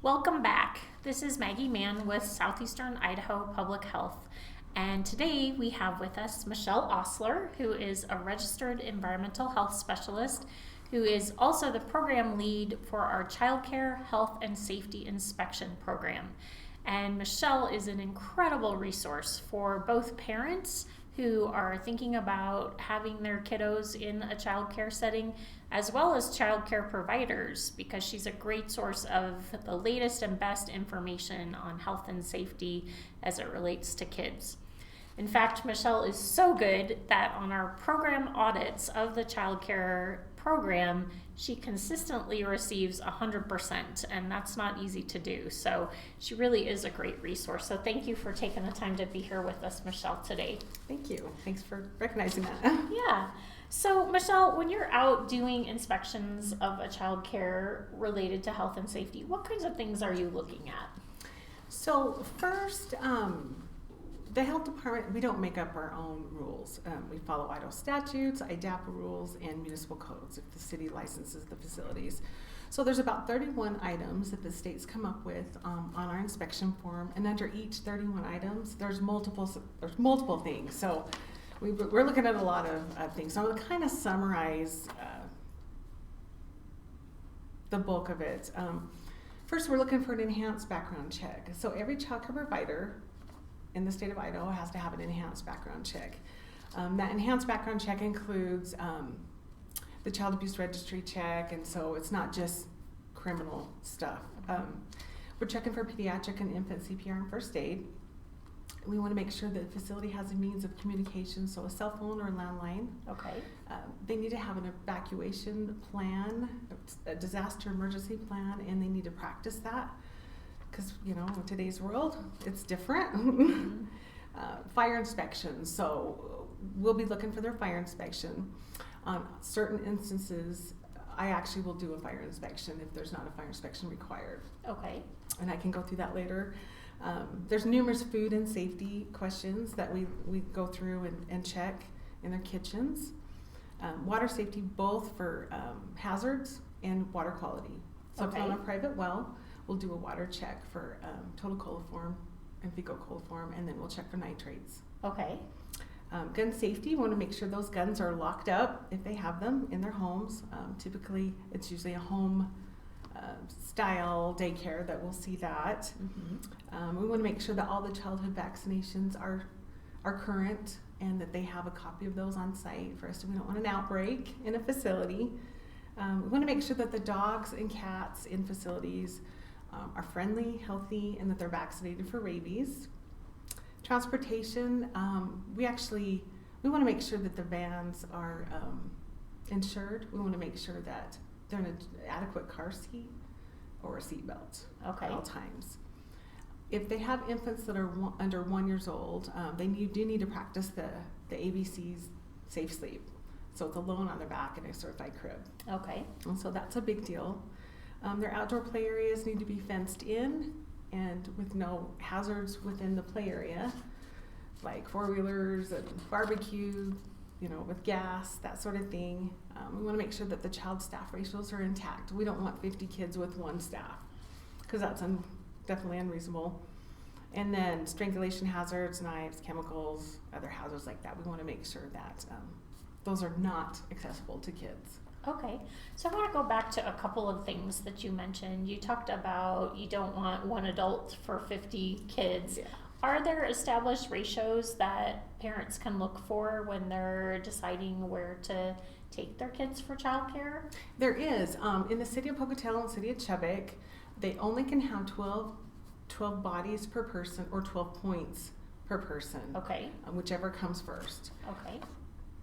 Welcome back. This is Maggie Mann with Southeastern Idaho Public Health. And today we have with us Michelle Ostler, who is a registered environmental health specialist, who is also the program lead for our Childcare Health and Safety Inspection Program. And Michelle is an incredible resource for both parents who are thinking about having their kiddos in a childcare setting, as well as childcare providers, because she's a great source of the latest and best information on health and safety as it relates to kids. In fact, Michelle is so good that on our program audits of the childcare program, she consistently receives 100%, and that's not easy to do. So she really is a great resource. So thank you for taking the time to be here with us, Michelle, today. Thank you. Thanks for recognizing that. Yeah. So Michelle, when you're out doing inspections of a childcare related to health and safety, what kinds of things are you looking at? So first, the health department, we don't make up our own rules. We follow Idaho statutes, IDAPA rules, and municipal codes if the city licenses the facilities. So there's about 31 items that the states come up with on our inspection form, and under each 31 items, there's multiple things. So we're looking at a lot of things. So I'm going to kind of summarize the bulk of it. First, we're looking for an enhanced background check. So every childcare provider in the state of Idaho has to have an enhanced background check. That enhanced background check includes the child abuse registry check, and so it's not just criminal stuff. We're checking for pediatric and infant CPR and first aid. We want to make sure that the facility has a means of communication, so a cell phone or a landline. Okay. They need to have an evacuation plan, a disaster emergency plan, and they need to practice that. Because, you know, in today's world, it's different. Mm-hmm. Fire inspection. So we'll be looking for their fire inspection. On certain instances, I actually will do a fire inspection if there's not a fire inspection required. Okay. And I can go through that later. There's numerous food and safety questions that we go through and check in their kitchens. Water safety, both for hazards and water quality. So Okay. if I'm on a private well, we'll do a water check for total coliform and fecal coliform, and then we'll check for nitrates. Okay. Gun safety, we want to make sure those guns are locked up if they have them in their homes. Typically, it's usually a home style daycare that will see that. Mm-hmm. We want to make sure that all the childhood vaccinations are current and that they have a copy of those on site for us, so we don't want an outbreak in a facility. We want to make sure that the dogs and cats in facilities are friendly, healthy, and that they're vaccinated for rabies. Transportation, we want to make sure that the vans are insured. We want to make sure that they're in an adequate car seat or a seat belt Okay. at all times. If they have infants that are under 1 year old, they do need to practice the ABC's Safe Sleep. So it's a loan on their back and a certified crib. Okay. And so that's a big deal. Their outdoor play areas need to be fenced in and with no hazards within the play area, like four-wheelers and barbecue, you know, with gas, that sort of thing. We want to make sure that the child-staff ratios are intact. We don't want 50 kids with one staff, because that's definitely unreasonable. And then strangulation hazards, knives, chemicals, other hazards like that. We want to make sure that those are not accessible to kids. Okay, so I want to go back to a couple of things that you mentioned. You talked about you don't want one adult for 50 kids. Yeah. Are there established ratios that parents can look for when they're deciding where to take their kids for childcare? There is. In the city of Pocatello and city of Chubbuck, they only can have 12 bodies per person or 12 points per person, Okay, whichever comes first. okay,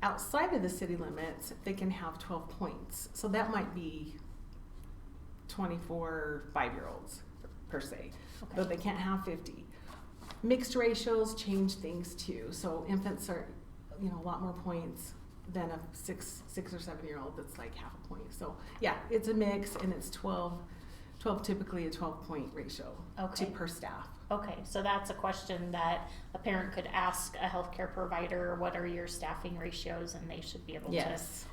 Outside of the city limits, they can have 12 points. So that might be 24 5-year-olds per se, okay. but they can't have 50. Mixed ratios change things too. So infants are, you know, a lot more points than a 6 or 7-year-old that's like half a point. So yeah, it's a mix, and it's 12 typically a 12-point ratio Okay. per staff. Okay, so that's a question that a parent could ask a healthcare provider, what are your staffing ratios, and they should be able Yes.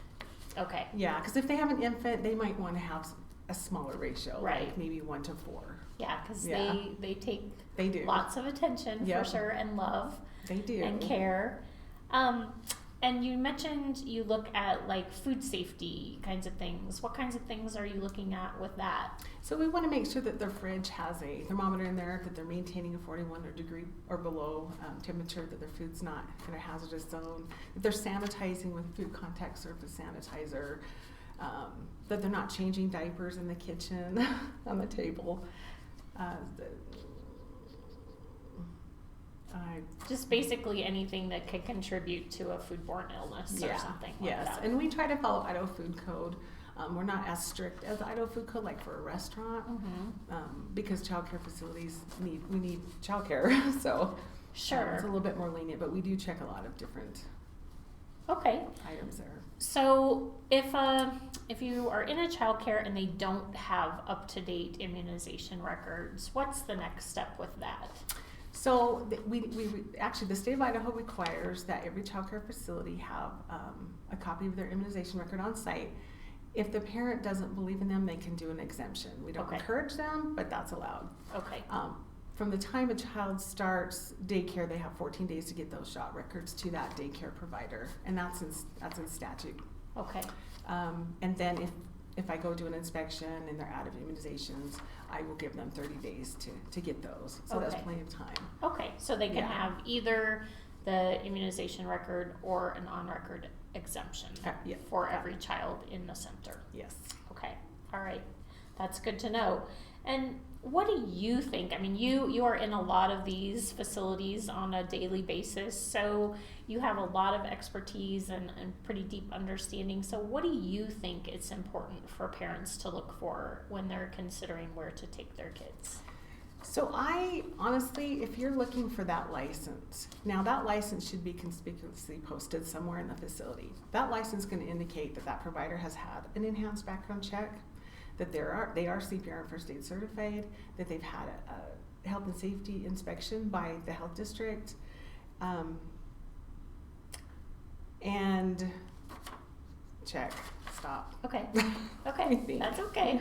to. Okay. Yeah, because if they have an infant, they might want to have a smaller ratio, Right. like maybe 1 to 4. Yeah, because Yeah. they take They do. lots of attention Yep. for sure, and love They do. and care. And you mentioned you look at like food safety kinds of things. What kinds of things are you looking at with that? So we want to make sure that their fridge has a thermometer in there, that they're maintaining a 41 degree or below temperature, that their food's not in a hazardous zone, that they're sanitizing with food contact surface sanitizer, that they're not changing diapers in the kitchen on the table. Just basically anything that could contribute to a foodborne illness or something like yes. that. And we try to follow Idaho Food Code. We're not as strict as the Idaho Food Code, like for a restaurant, because childcare facilities we need childcare. So Sure. it's a little bit more lenient, but we do check a lot of different Okay. items there. So if you are in a childcare and they don't have up-to-date immunization records, what's the next step with that? So we actually, the state of Idaho requires that every childcare facility have a copy of their immunization record on site. If the parent doesn't believe in them, they can do an exemption. We don't encourage them, but that's allowed. Okay. From the time a child starts daycare, they have 14 days to get those shot records to that daycare provider, and that's in statute. Okay. And then if I go do an inspection and they're out of immunizations, I will give them 30 days to get those. So that's plenty of time. Okay, so they can have either the immunization record or an on-record exemption for every child in the center. Yes. Okay, all right. That's good to know. And what do you think? I mean, you are in a lot of these facilities on a daily basis, so you have a lot of expertise and pretty deep understanding. So what do you think it's important for parents to look for when they're considering where to take their kids? So I honestly, if you're looking for that license, now that license should be conspicuously posted somewhere in the facility. That license is going to indicate that that provider has had an enhanced background check, that they are CPR and first aid certified, that they've had a health and safety inspection by the health district, and check, stop. Okay, okay, that's okay.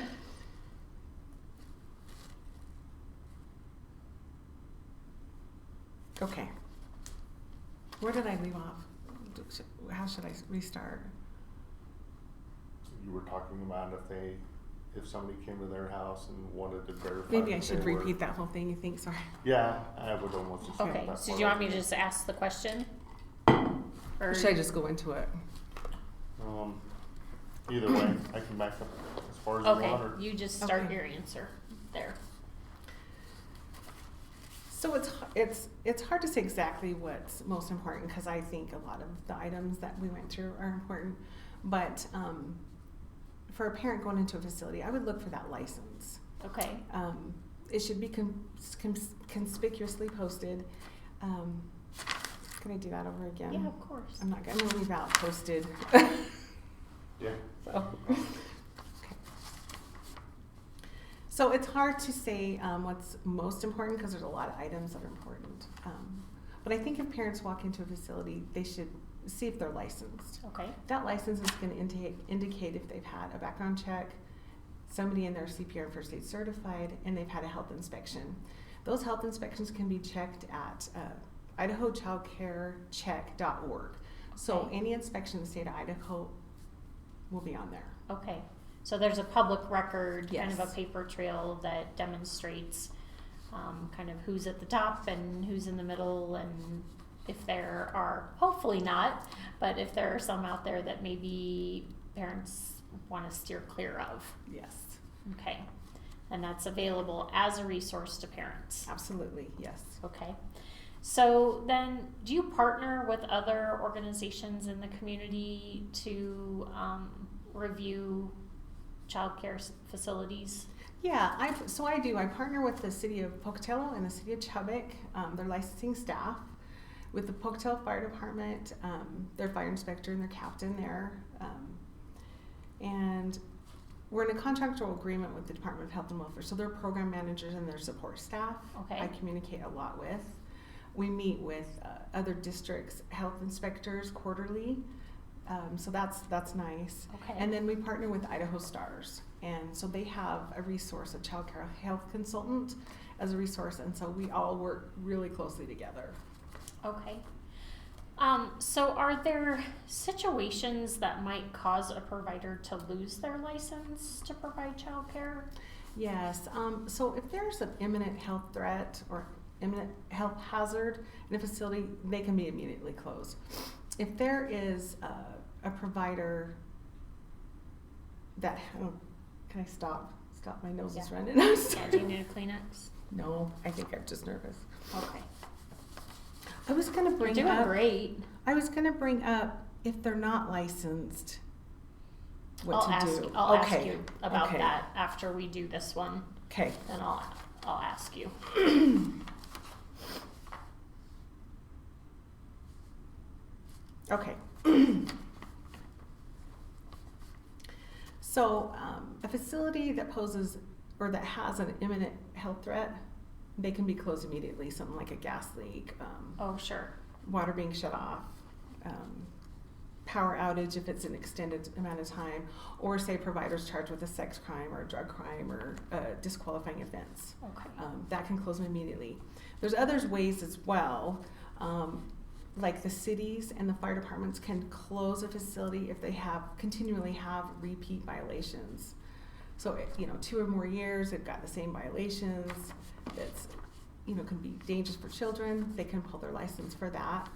Okay. Where did I leave off? How should I restart? You were talking about if somebody came to their house and wanted to verify. Maybe I should repeat that whole thing, you think? Sorry. Yeah, I would almost just Okay, that so do you want me to just ask the question? Or should I just go into it? Either way, I can back up as far as you want. Okay, you just start your answer there. So it's hard to say exactly what's most important, because I think a lot of the items that we went through are important. But for a parent going into a facility, I would look for that license. Okay. It should be conspicuously posted. Can I do that over again? Yeah, of course. I'm going to leave out posted. Yeah. So it's hard to say what's most important, because there's a lot of items that are important. But I think if parents walk into a facility, they should see if they're licensed. Okay. That license is going to indicate if they've had a background check, somebody in their CPR and first aid certified, and they've had a health inspection. Those health inspections can be checked at idahochildcarecheck.org. So any inspection in the state of Idaho will be on there. Okay. So there's a public record, kind of a Yes. paper trail that demonstrates kind of who's at the top and who's in the middle, and if there are, hopefully not, but if there are some out there that maybe parents want to steer clear of. Yes. Okay. And that's available as a resource to parents. Absolutely, yes. Okay. So then, do you partner with other organizations in the community to review childcare facilities? Yeah, I do. I partner with the city of Pocatello and the city of Chubbuck, their licensing staff, with the Pocatello Fire Department, their fire inspector and their captain there. And we're in a contractual agreement with the Department of Health and Welfare, so their program managers and their support staff I communicate a lot with. We meet with other districts' health inspectors quarterly. So that's nice. Okay. And then we partner with Idaho Stars. And so they have a resource, a childcare health consultant as a resource. And so we all work really closely together. Okay. So are there situations that might cause a provider to lose their license to provide childcare? Yes. So if there's an imminent health threat or imminent health hazard in a facility, they can be immediately closed. If there is a provider that, can I stop? Stop, my nose is running. I'm Yeah, sorry. do you need a Kleenex? No, I think I'm just nervous. Okay. I was going to You're bring doing up. great. I was going to bring up if they're not licensed, what I'll to ask, do. I'll Okay. ask you about Okay. that after we do this one. Okay. Then I'll ask you. Okay. So, a facility that poses or that has an imminent health threat, they can be closed immediately. Something like a gas leak, Oh, sure. water being shut off, power outage if it's an extended amount of time, or say providers charged with a sex crime or a drug crime or a disqualifying offense. Okay. That can close them immediately. There's other ways as well, like the cities and the fire departments can close a facility if they continually have repeat violations. So, 2 or more years, they've got the same violations. It's, can be dangerous for children. They can pull their license for that.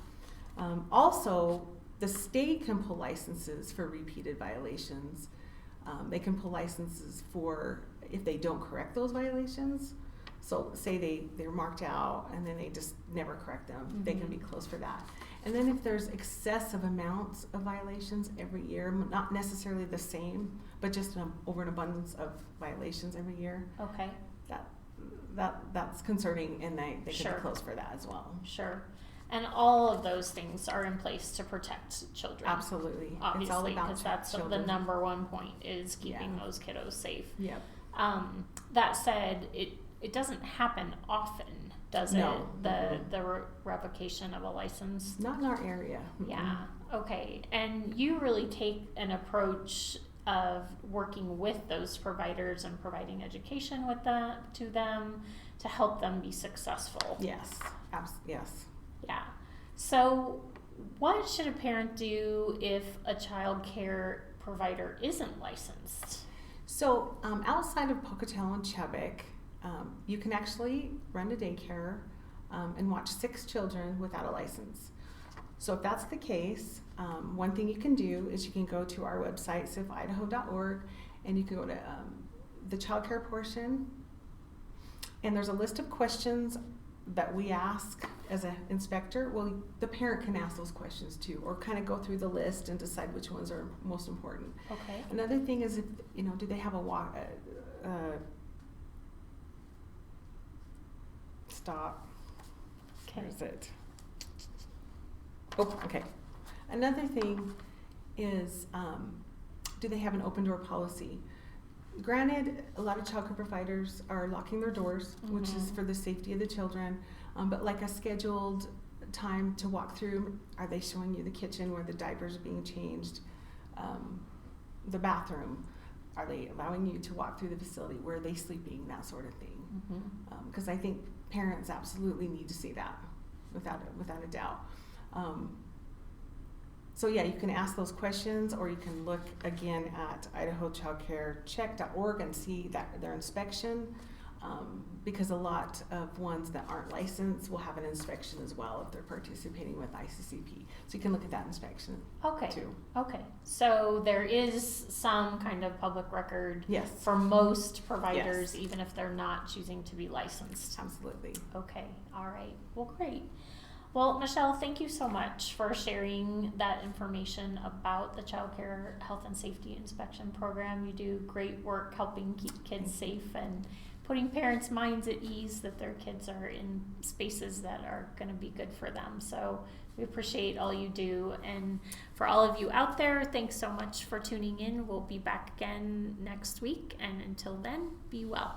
Also, the state can pull licenses for repeated violations. They can pull licenses for if they don't correct those violations. So say they're marked out and then they just never correct them, they can be closed for that. And then if there's excessive amounts of violations every year, not necessarily the same, but just over an abundance of violations every year, Okay. that's concerning, and they can Sure. be closed for that as well. Sure. And all of those things are in place to protect children. Absolutely. It's all Obviously, about because that's the children. number one point is keeping Yeah. those kiddos safe. Yep. That said, it doesn't happen often, does No. it? The revocation of a license. Not in our area. Yeah. Okay. And you really take an approach of working with those providers and providing education with to them to help them be successful. Yes. Yes. Yeah. So, what should a parent do if a child care provider isn't licensed? So outside of Pocatello and Chubbuck, you can actually run a daycare and watch 6 children without a license. So if that's the case, one thing you can do is you can go to our website, safidaho.org, and you can go to the child care portion, and there's a list of questions that we ask as an inspector. Well, the parent can ask those questions too, or kind of go through the list and decide which ones are most important. Okay. Another thing is, if do they have stop. Okay. Where is it? Oh, okay. Another thing is, do they have an open door policy? Granted, a lot of childcare providers are locking their doors, which is for the safety of the children, but like a scheduled time to walk through, are they showing you the kitchen where the diapers are being changed, the bathroom? Are they allowing you to walk through the facility? Where are they sleeping? That sort of thing. Because I think parents absolutely need to see that, without a doubt. So yeah, you can ask those questions, or you can look again at idahochildcarecheck.org and see their inspection, because a lot of ones that aren't licensed will have an inspection as well if they're participating with ICCP. So you can look at that inspection too. Okay. So there is some kind of public record Yes. for most providers, Yes. even if they're not choosing to be licensed. Absolutely. Okay. All right. Well, great. Well, Michelle, thank you so much for sharing that information about the Child Care Health and Safety Inspection Program. You do great work helping keep kids safe and putting parents' minds at ease that their kids are in spaces that are going to be good for them. So we appreciate all you do. And for all of you out there, thanks so much for tuning in. We'll be back again next week. And until then, be well.